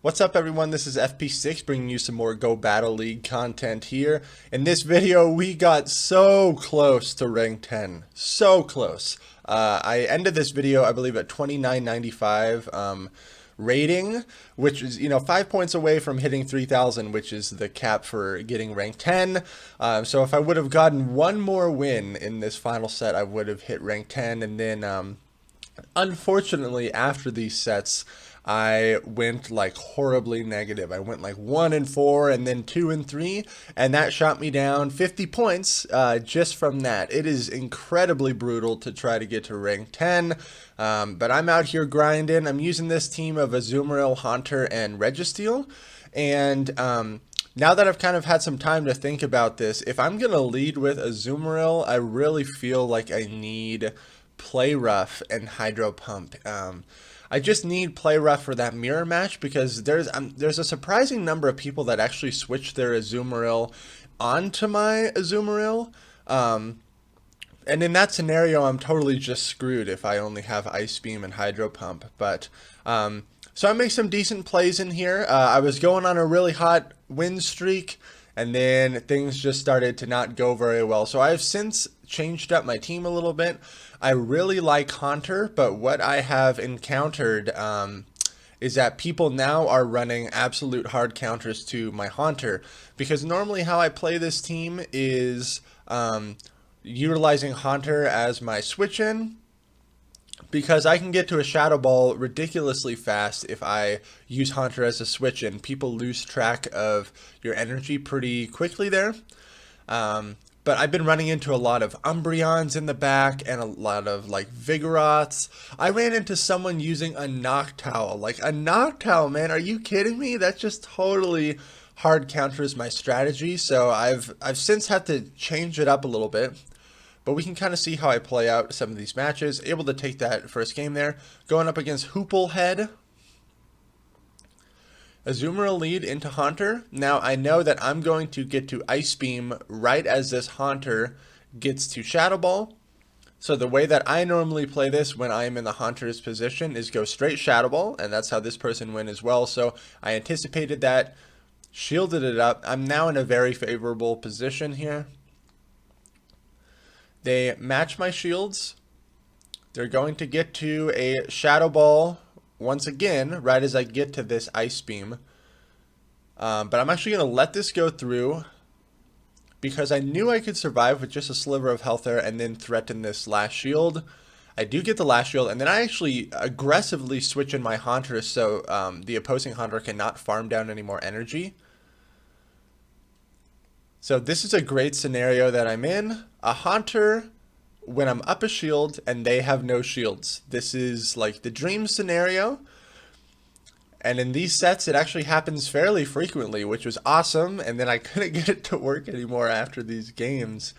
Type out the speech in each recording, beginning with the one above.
What's up everyone, this is FP6 bringing you some more Go Battle League content here. In this video we got so close to rank 10, so close. I ended this video I believe at 2995 rating, which is 5 points away from hitting 3000, which is the cap for getting rank 10. So if I would have gotten one more win in this final set I would have hit rank 10, and then unfortunately after these sets I went like horribly negative. I went like 1 and 4 and then 2 and 3, and that shot me down 50 points just from that. It is incredibly brutal to try to get to rank 10, but I'm out here grinding. I'm using this team of Azumarill, Haunter, and Registeel, and now that I've kind of had some time to think about this, if I'm going to lead with Azumarill, I really feel like I need Play Rough and Hydro Pump. I just need Play Rough for that mirror match because there's a surprising number of people that actually switch their Azumarill onto my Azumarill. And in that scenario, I'm totally just screwed if I only have Ice Beam and Hydro Pump. But so I make some decent plays in here. I was going on a really hot win streak, and then things just started to not go very well. So I've since changed up my team a little bit. I really like Haunter, but what I have encountered is that people now are running absolute hard counters to my Haunter, because normally how I play this team is utilizing Haunter as my switch-in, because I can get to a Shadow Ball ridiculously fast if I use Haunter as a switch-in. People lose track of your energy pretty quickly there. But I've been running into a lot of Umbreons in the back and a lot of like Vigoroths. I ran into someone using a Noctowl. Like a Noctowl, man, are you kidding me? That just totally hard counters my strategy. So I've since had to change it up a little bit. But we can kind of see how I play out some of these matches. Able to take that first game there. Going up against Hooplehead. Azumarill lead into Haunter. Now I know that I'm going to get to Ice Beam right as this Haunter gets to Shadow Ball. So the way that I normally play this when I'm in the Haunter's position is go straight Shadow Ball, and that's how this person went as well. So I anticipated that, shielded it up. I'm now in a very favorable position here. They match my shields. They're going to get to a Shadow Ball once again, right as I get to this Ice Beam. But I'm actually going to let this go through because I knew I could survive with just a sliver of health there and then threaten this last shield. I do get the last shield, and then I actually aggressively switch in my Haunter so the opposing Haunter cannot farm down any more energy. So this is a great scenario that I'm in. A Haunter when I'm up a shield and they have no shields. This is like the dream scenario. And in these sets, it actually happens fairly frequently, which was awesome. And then I couldn't get it to work anymore after these games.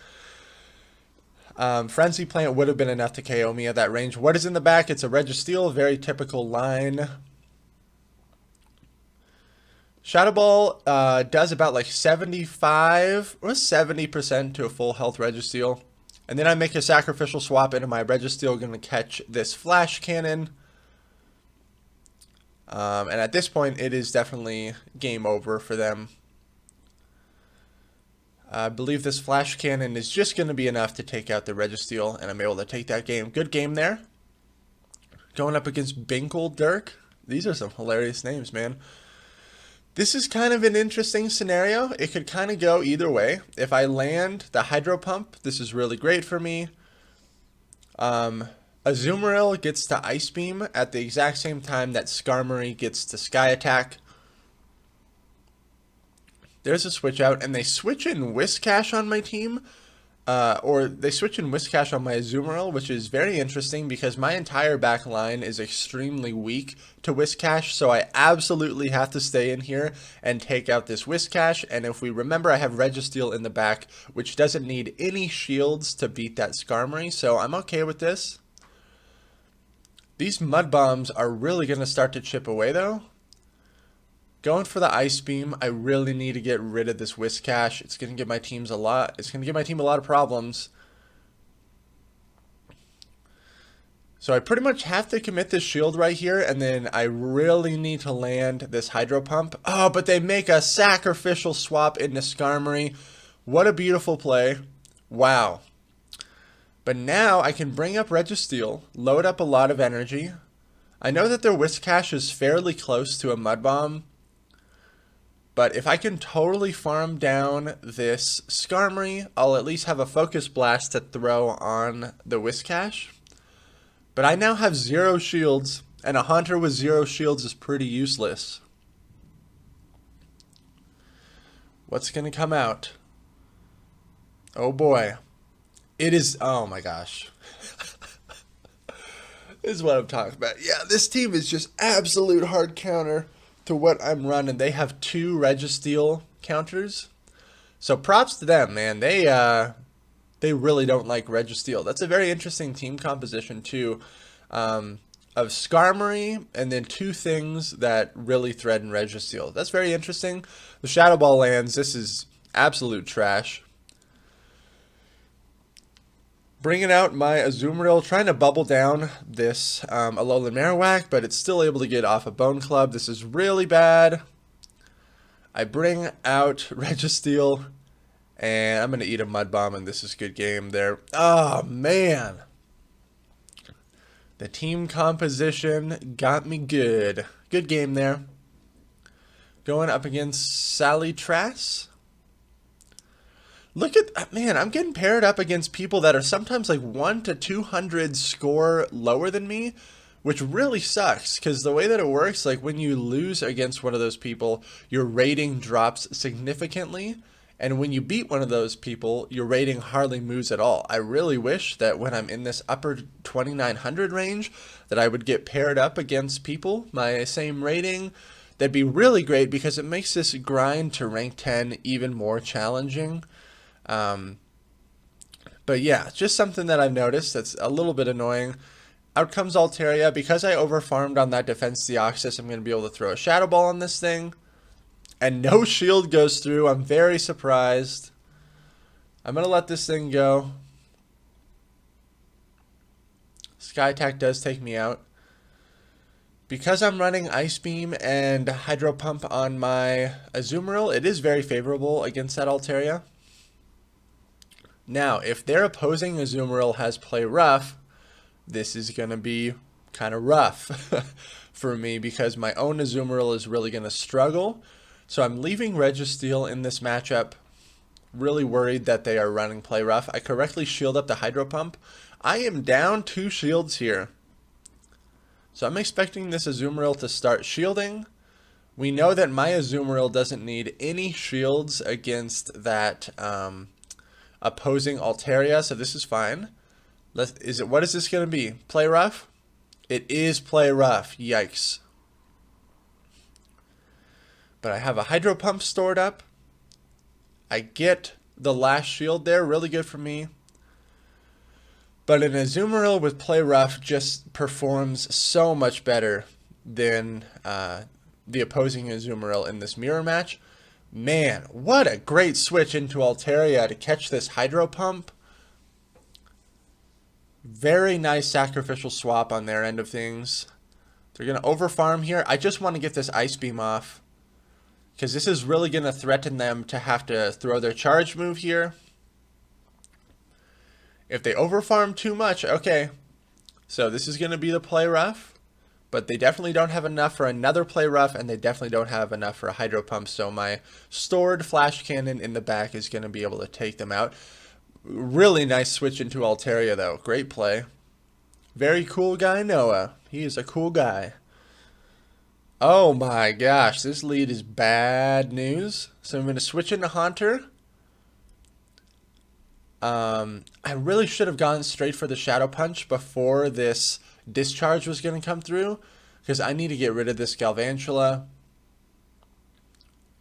Frenzy Plant would have been enough to KO me at that range. What is in the back? It's a Registeel, very typical line. Shadow Ball does about like 75 or 70% to a full health Registeel. And then I make a sacrificial swap into my Registeel, going to catch this Flash Cannon. And at this point, it is definitely game over for them. I believe this Flash Cannon is just going to be enough to take out the Registeel, and I'm able to take that game. Good game there. Going up against Binkle Dirk. These are some hilarious names, man. This is kind of an interesting scenario. It could kind of go either way. If I land the Hydro Pump, this is really great for me. Azumarill gets to Ice Beam at the exact same time that Skarmory gets to Sky Attack. There's a switch out, and they switch in Whiscash on my team. Or they switch in Whiscash on my Azumarill, which is very interesting because my entire back line is extremely weak to Whiscash, so I absolutely have to stay in here and take out this Whiscash. And if we remember, I have Registeel in the back, which doesn't need any shields to beat that Skarmory, so I'm okay with this. These Mud Bombs are really going to start to chip away, though. Going for the Ice Beam, I really need to get rid of this Whiscash. It's going to give my team a lot of problems. So I pretty much have to commit this shield right here, and then I really need to land this hydro pump. Oh, but they make a sacrificial swap into Skarmory. What a beautiful play. Wow. But now I can bring up Registeel, load up a lot of energy. I know that their Whiscash is fairly close to a Mud Bomb, but if I can totally farm down this Skarmory, I'll at least have a Focus Blast to throw on the Whiscash. But I now have 0 shields, and a Haunter with 0 shields is pretty useless. What's going to come out? Oh boy. It is, oh my gosh. This is what I'm talking about. Yeah, this team is just absolute hard counter to what I'm running. They have 2 Registeel counters. So props to them, man. They really don't like Registeel. That's a very interesting team composition too, of Skarmory and then 2 things that really threaten Registeel. That's very interesting. The Shadow Ball lands. This is absolute trash. Bringing out my Azumarill, trying to bubble down this Alolan Marowak, but it's still able to get off a Bone Club. This is really bad. I bring out Registeel, and I'm going to eat a Mud Bomb, and this is good game there. Oh, man. The team composition got me good. Good game there. Going up against Sally Trass. Look at, man, I'm getting paired up against people that are sometimes like 1 to 200 score lower than me, which really sucks because the way that it works, like when you lose against one of those people, your rating drops significantly. And when you beat one of those people, your rating hardly moves at all. I really wish that when I'm in this upper 2900 range, that I would get paired up against people my same rating. That'd be really great because it makes this grind to rank 10 even more challenging. But yeah, just something that I've noticed that's a little bit annoying. Out comes Altaria. Because I overfarmed on that Defense Deoxys, I'm going to be able to throw a Shadow Ball on this thing. And no shield goes through. I'm very surprised. I'm going to let this thing go. Sky Attack does take me out. Because I'm running Ice Beam and Hydro Pump on my Azumarill, it is very favorable against that Altaria. Now, if their opposing Azumarill has Play Rough, this is going to be kind of rough for me because my own Azumarill is really going to struggle. So I'm leaving Registeel in this matchup, really worried that they are running Play Rough. I correctly shield up the Hydro Pump. I am down 2 shields here. So I'm expecting this Azumarill to start shielding. We know that my Azumarill doesn't need any shields against that opposing Altaria, so this is fine. What is this going to be? Play Rough? It is Play Rough. Yikes. But I have a Hydro Pump stored up. I get the last shield there. Really good for me. But an Azumarill with Play Rough just performs so much better than the opposing Azumarill in this mirror match. Man, what a great switch into Altaria to catch this Hydro Pump. Very nice sacrificial swap on their end of things. They're going to overfarm here. I just want to get this Ice Beam off, because this is really going to threaten them to have to throw their charge move here. If they overfarm too much, okay. So this is going to be the Play Rough. But they definitely don't have enough for another Play Rough, and they definitely don't have enough for a Hydro Pump, so my stored Flash Cannon in the back is going to be able to take them out. Really nice switch into Altaria, though. Great play. Very cool guy, Noah. He is a cool guy. Oh my gosh, this lead is bad news. So I'm going to switch into Haunter. I really should have gone straight for the Shadow Punch before this Discharge was going to come through, because I need to get rid of this Galvantula.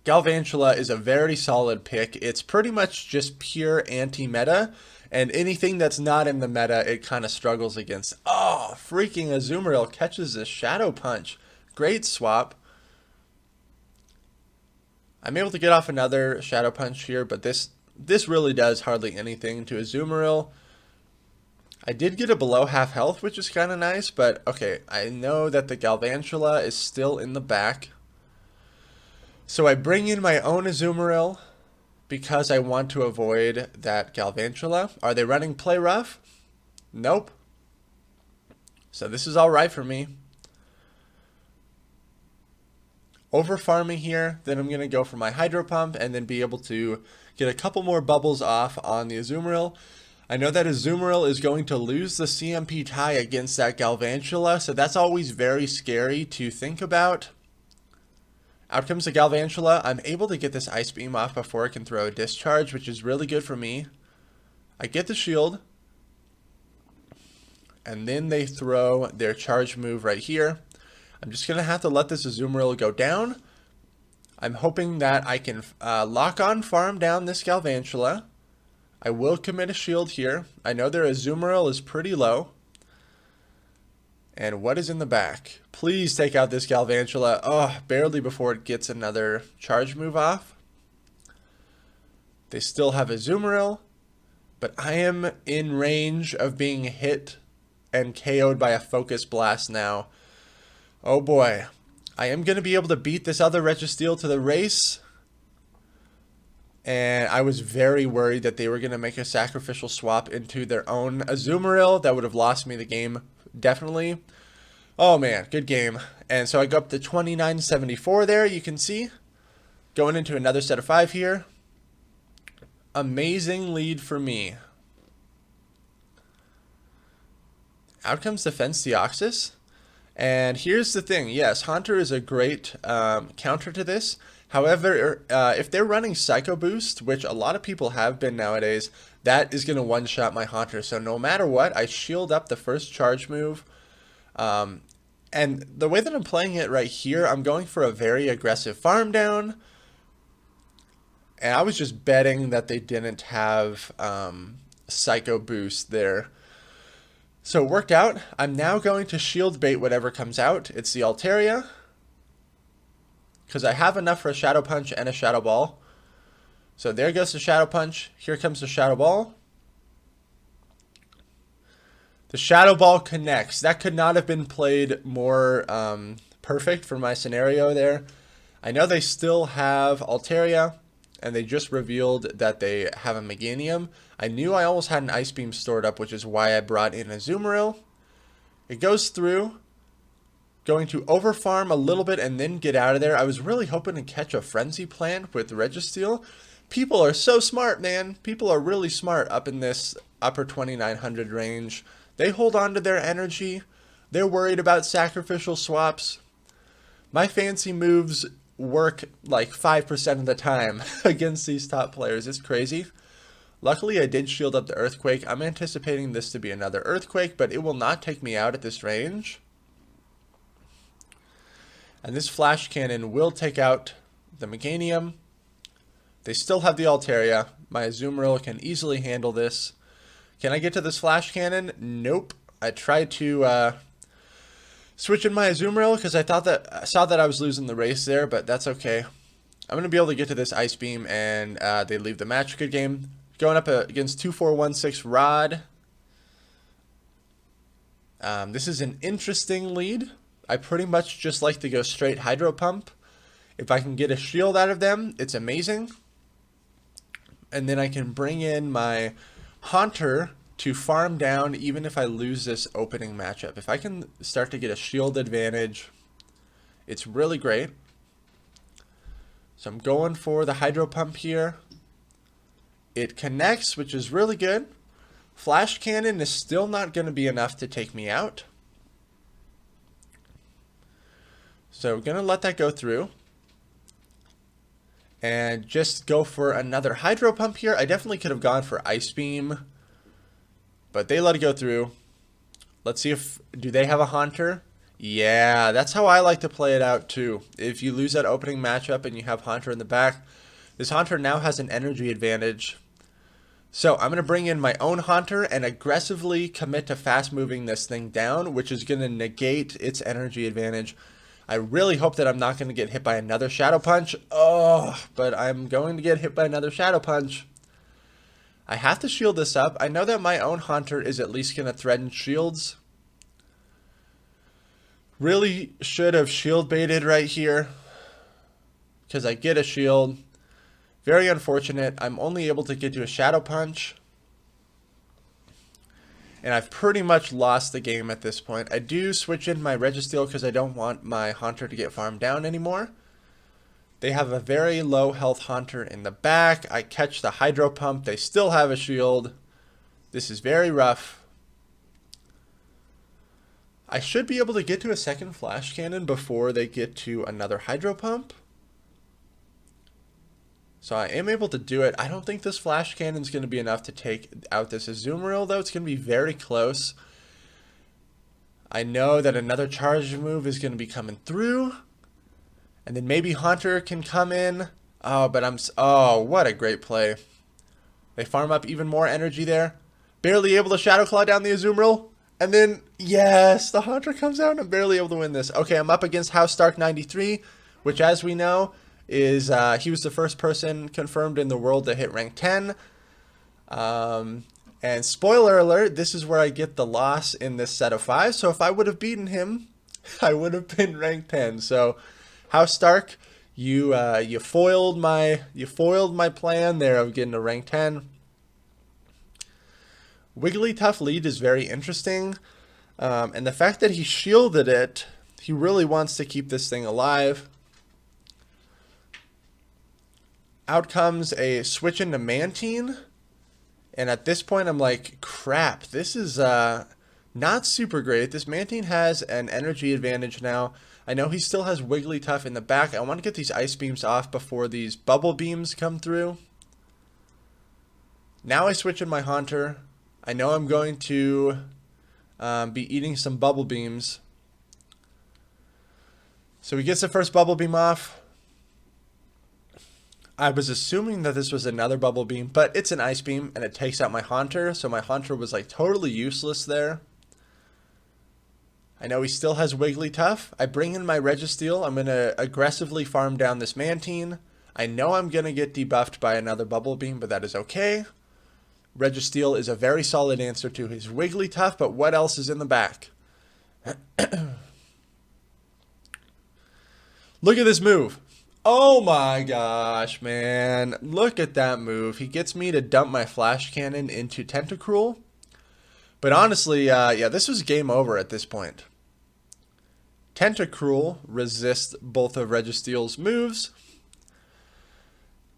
Galvantula is a very solid pick. It's pretty much just pure anti-meta, and anything that's not in the meta, it kind of struggles against. Oh, freaking Azumarill catches this Shadow Punch. Great swap. I'm able to get off another Shadow Punch here, but this really does hardly anything to Azumarill. I did get a below half health, which is kind of nice, but okay, I know that the Galvantula is still in the back. So I bring in my own Azumarill because I want to avoid that Galvantula. Are they running play rough? Nope. So this is alright for me. Over farming here, then I'm going to go for my Hydro Pump and then be able to get a couple more bubbles off on the Azumarill. I know that Azumarill is going to lose the CMP tie against that Galvantula, so that's always very scary to think about. Out comes the Galvantula. I'm able to get this Ice Beam off before it can throw a Discharge, which is really good for me. I get the shield. And then they throw their charge move right here. I'm just going to have to let this Azumarill go down. I'm hoping that I can lock on farm down this Galvantula. I will commit a shield here. I know their Azumarill is pretty low. And what is in the back? Please take out this Galvantula. Oh, barely before it gets another charge move off. They still have Azumarill. But I am in range of being hit and KO'd by a Focus Blast now. Oh boy. I am going to be able to beat this other Registeel to the race. And I was very worried that they were going to make a sacrificial swap into their own Azumarill. That would have lost me the game, definitely. Oh man, good game. And so I go up to 2974 there, you can see. Going into another set of 5 here. Amazing lead for me. Out comes Defense Deoxys. And here's the thing. Yes, Haunter is a great counter to this. However, if they're running Psycho Boost, which a lot of people have been nowadays, that is going to one-shot my Haunter. So no matter what, I shield up the first charge move. And the way that I'm playing it right here, I'm going for a very aggressive farm down. And I was just betting that they didn't have Psycho Boost there. So it worked out. I'm now going to shield bait whatever comes out. It's the Altaria. Because I have enough for a Shadow Punch and a Shadow Ball. So there goes the Shadow Punch. Here comes the Shadow Ball. The Shadow Ball connects. That could not have been played more perfect for my scenario there. I know they still have Altaria. And they just revealed that they have a Meganium. I knew I almost had an Ice Beam stored up, which is why I brought in a Azumarill. It goes through. Going to overfarm a little bit and then get out of there. I was really hoping to catch a Frenzy Plant with Registeel. People are so smart, man. People are really smart up in this upper 2900 range. They hold on to their energy. They're worried about sacrificial swaps. My fancy moves work like 5% of the time against these top players. It's crazy. Luckily, I did shield up the Earthquake. I'm anticipating this to be another Earthquake, but it will not take me out at this range. And this Flash Cannon will take out the Meganium. They still have the Altaria. My Azumarill can easily handle this. Can I get to this Flash Cannon? Nope. I tried to switch in my Azumarill because I saw that I was losing the race there, but that's okay. I'm going to be able to get to this Ice Beam, and they leave the match. Good game. Going up against 2416 Rod. This is an interesting lead. I pretty much just like to go straight Hydro Pump. If I can get a shield out of them, it's amazing. And then I can bring in my Haunter to farm down even if I lose this opening matchup. If I can start to get a shield advantage, it's really great. So I'm going for the Hydro Pump here. It connects, which is really good. Flash Cannon is still not going to be enough to take me out. So we're going to let that go through. And just go for another Hydro Pump here. I definitely could have gone for Ice Beam, but they let it go through. Let's see if, do they have a Haunter? Yeah, that's how I like to play it out too. If you lose that opening matchup and you have Haunter in the back, this Haunter now has an energy advantage. So I'm going to bring in my own Haunter and aggressively commit to fast moving this thing down, which is going to negate its energy advantage. I really hope that I'm not going to get hit by another Shadow Punch. Oh, but I'm going to get hit by another Shadow Punch. I have to shield this up. I know that my own hunter is at least going to threaten shields. Really should have shield baited right here, because I get a shield. Very unfortunate. I'm only able to get to a shadow punch. And I've pretty much lost the game at this point. I do switch in my Registeel because I don't want my hunter to get farmed down anymore. They have a very low health hunter in the back. I catch the hydro pump. They still have a shield. This is very rough. I should be able to get to a second flash cannon before they get to another hydro pump. So I am able to do it. I don't think this flash cannon is going to be enough to take out this Azumarill, though. It's going to be very close. I know that another charge move is going to be coming through. And then maybe Hunter can come in. Oh, but oh, what a great play. They farm up even more energy there. Barely able to Shadow Claw down the Azumarill. And then, yes, the Hunter comes out and I'm barely able to win this. Okay, I'm up against House Stark 93, which, as we know, is he was the first person confirmed in the world to hit rank 10. And spoiler alert, this is where I get the loss in this set of 5. So if I would have beaten him, I would have been rank 10. So House Stark, you foiled my plan there of getting to rank 10. Wigglytuff lead is very interesting, and the fact that he shielded it, he really wants to keep this thing alive. Out comes a switch into Mantine, and at this point I'm like, crap, this is not super great. This Mantine has an energy advantage now. I know he still has Wigglytuff in the back. I want to get these ice beams off before these bubble beams come through. Now I switch in my Haunter. I know I'm going to be eating some bubble beams. So he gets the first bubble beam off. I was assuming that this was another bubble beam, but it's an ice beam and it takes out my Haunter. So my Haunter was like totally useless there. I know he still has Wigglytuff. I bring in my Registeel. I'm going to aggressively farm down this Mantine. I know I'm going to get debuffed by another bubble beam, but that is okay. Registeel is a very solid answer to his Wigglytuff, but what else is in the back? Look at this move. Oh my gosh, man. Look at that move. He gets me to dump my flash cannon into Tentacruel. But honestly, yeah, this was game over at this point. Tentacruel resists both of Registeel's moves.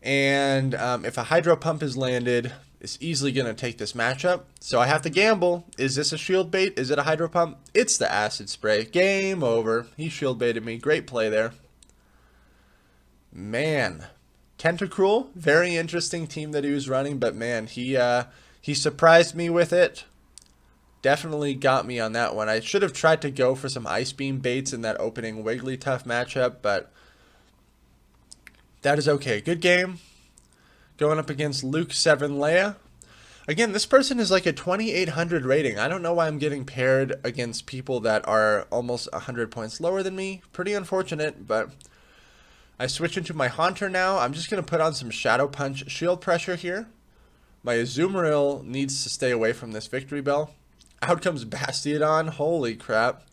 And if a Hydro Pump is landed, it's easily going to take this matchup. So I have to gamble. Is this a shield bait? Is it a Hydro Pump? It's the Acid Spray. Game over. He shield baited me. Great play there. Man. Tentacruel, very interesting team that he was running, but man, he surprised me with it. Definitely got me on that one. I should have tried to go for some Ice Beam baits in that opening Wigglytuff matchup, but that is okay. Good game. Going up against Luke 7 Leia. Again, this person is like a 2800 rating. I don't know why I'm getting paired against people that are almost 100 points lower than me. Pretty unfortunate, but I switch into my Haunter now. I'm just going to put on some Shadow Punch shield pressure here. My Azumarill needs to stay away from this Victory Bell. Out comes Bastiodon. Holy crap.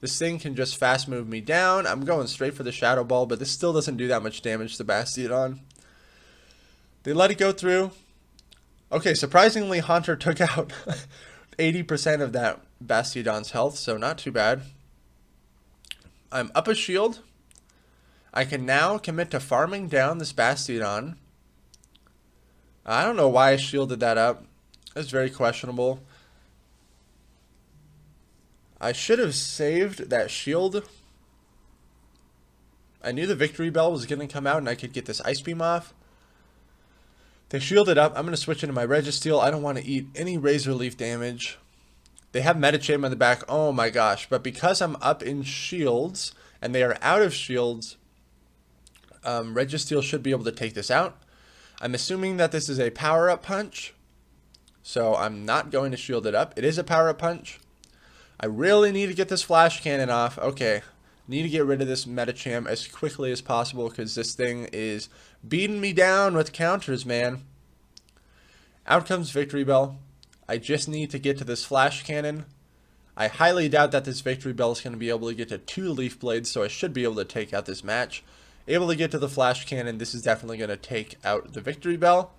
This thing can just fast move me down. I'm going straight for the Shadow Ball, but this still doesn't do that much damage to Bastiodon. They let it go through. Okay, surprisingly, Haunter took out 80% of that Bastiodon's health, so not too bad. I'm up a shield. I can now commit to farming down this Bastiodon. I don't know why I shielded that up. It's very questionable. I should have saved that shield. I knew the Victory Bell was going to come out and I could get this Ice Beam off. They shielded up. I'm going to switch into my Registeel. I don't want to eat any Razor Leaf damage. They have Medicham on the back. Oh my gosh. But because I'm up in shields and they are out of shields, Registeel should be able to take this out. I'm assuming that this is a power-up punch, so I'm not going to shield it up. It is a power-up punch. I really need to get this flash cannon off. Okay, need to get rid of this Medicham as quickly as possible because this thing is beating me down with counters, man. Out comes Victory Bell. I just need to get to this flash cannon. I highly doubt that this Victory Bell is going to be able to get to 2 Leaf Blades, so I should be able to take out this match. Able to get to the flash cannon. This is definitely going to take out the Victory Bell.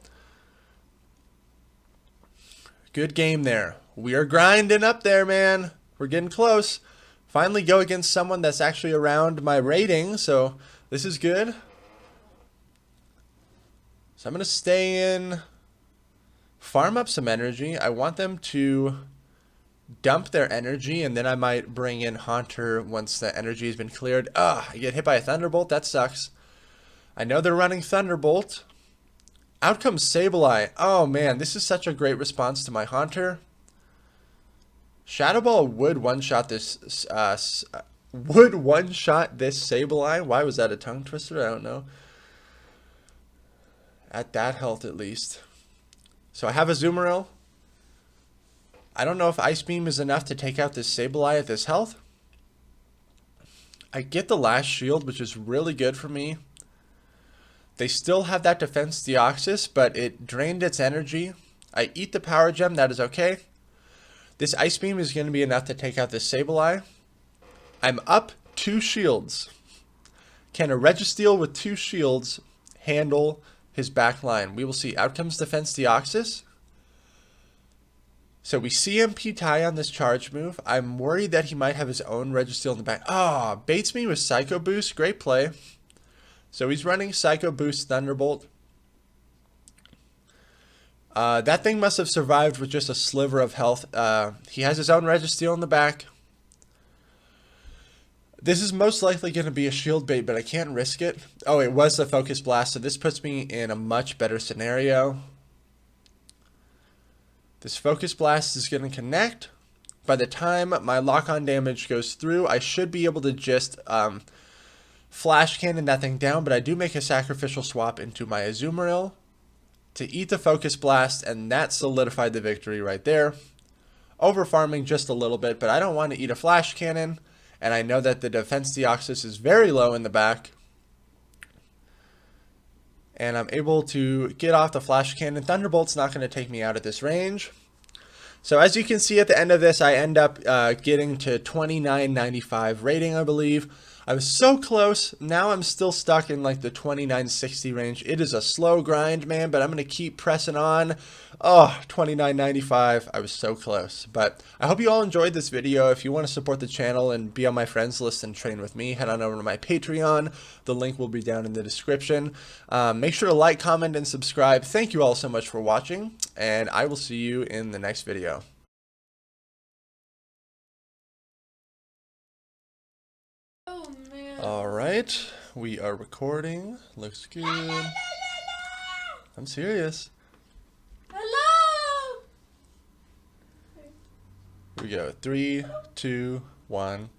Good game there. We are grinding up there, man. We're getting close. Finally go against someone that's actually around my rating, so this is good. So I'm going to stay in, farm up some energy. I want them to dump their energy, and then I might bring in Haunter once the energy has been cleared. I get hit by a Thunderbolt. That sucks. I know they're running Thunderbolt. Out comes Sableye. Oh man, this is such a great response to my Haunter. Shadow Ball would one-shot this Sableye. Why was that a tongue twister? I don't know. At that health at least. So I have a Azumarill. I don't know if Ice Beam is enough to take out this Sableye at this health. I get the last shield, which is really good for me. They still have that Defense Deoxys, but it drained its energy. I eat the Power Gem, that is okay. This Ice Beam is going to be enough to take out this Sableye. I'm up 2 shields. Can a Registeel with 2 shields handle his back line? We will see. Out comes Defense Deoxys. So we CMP tie on this charge move. I'm worried that he might have his own Registeel in the back. Baits me with Psycho Boost. Great play. So he's running Psycho Boost Thunderbolt. That thing must have survived with just a sliver of health. He has his own Registeel in the back. This is most likely going to be a shield bait, but I can't risk it. Oh, it was the Focus Blast, so this puts me in a much better scenario. This Focus Blast is going to connect. By the time my lock-on damage goes through, I should be able to just Flash Cannon that thing down, but I do make a sacrificial swap into my Azumarill to eat the Focus Blast, and that solidified the victory right there. Over farming just a little bit, but I don't want to eat a Flash Cannon, and I know that the Defense Deoxys is very low in the back. And I'm able to get off the Flash Cannon. Thunderbolt's not going to take me out at this range. So as you can see at the end of this, I end up getting to 29.95 rating, I believe. I was so close. Now I'm still stuck in like the 29.60 range. It is a slow grind, man, but I'm going to keep pressing on. 29.95. I was so close. But I hope you all enjoyed this video. If you want to support the channel and be on my friends list and train with me, head on over to my Patreon. The link will be down in the description. Make sure to like, comment, and subscribe. Thank you all so much for watching, and I will see you in the next video. Alright, we are recording. Looks good. I'm serious. Hello! Here we go. 3, 2, 1.